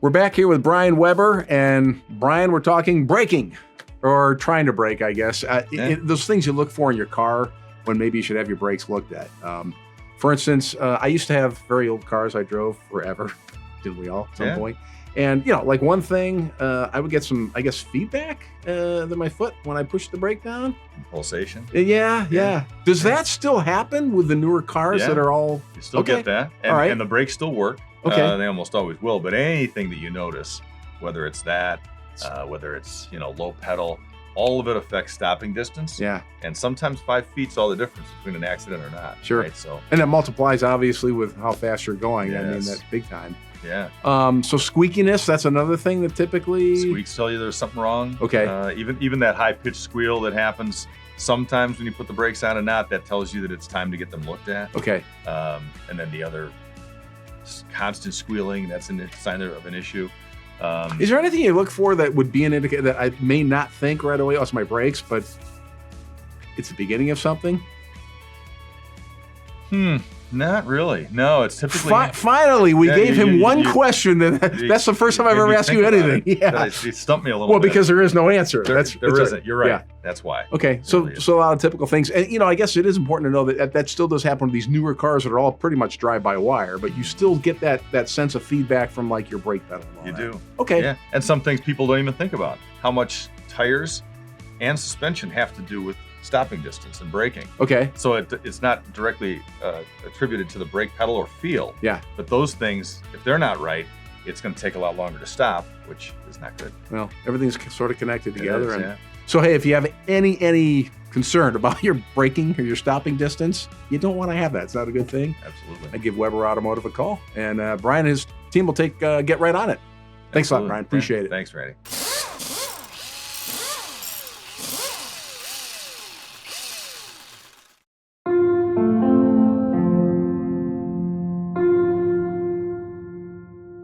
We're back here with Bryan Weber, and Bryan, we're talking braking, or trying to brake, I guess. Those things you look for in your car when maybe you should have your brakes looked at. For instance, I used to have very old cars I drove forever, didn't we all, at some point? And, you know, like one thing, I would get some, I guess, feedback in my foot when I pushed the brake down. Pulsation. Yeah. Does that still happen with the newer cars that are all... You still get that, and the brakes still work. They almost always will, but anything that you notice, whether it's that, whether it's, low pedal, all of it affects stopping distance. Yeah. And sometimes 5 feet's all the difference between an accident or not. Sure. Right? So, and that multiplies, obviously, with how fast you're going. Yes. I mean, that's big time. Yeah. So squeakiness, that's another thing that typically... Squeaks tell you there's something wrong. Okay. Even that high-pitched squeal that happens sometimes when you put the brakes on and not, that tells you that it's time to get them looked at. Okay. And then the other constant squealing, that's a sign of an issue. Is there anything you look for that would be an indicator that I may not think right away, oh, it's my brakes, but it's the beginning of something? Not really. No, it's typically... Finally, we gave him one question. That's the first time I've ever asked you anything. Yeah. It stumped me a little bit. Well, because there is no answer. There isn't. You're right. Yeah. That's why. Okay, so a lot of typical things. And, I guess it is important to know that still does happen with these newer cars that are all pretty much drive-by-wire, but you still get that sense of feedback from, like, your brake pedal. You do. Okay. Yeah, and some things people don't even think about. How much tires and suspension have to do with stopping distance and braking. Okay. So it's not directly attributed to the brake pedal or feel. Yeah. But those things, if they're not right, it's going to take a lot longer to stop, which is not good. Well, everything's sort of connected together. It is, So, hey, if you have any concern about your braking or your stopping distance, you don't want to have that. It's not a good thing. Absolutely. I give Weber Automotive a call, and Bryan and his team will get right on it. Thanks a lot, Bryan. Appreciate it. Thanks, Randy.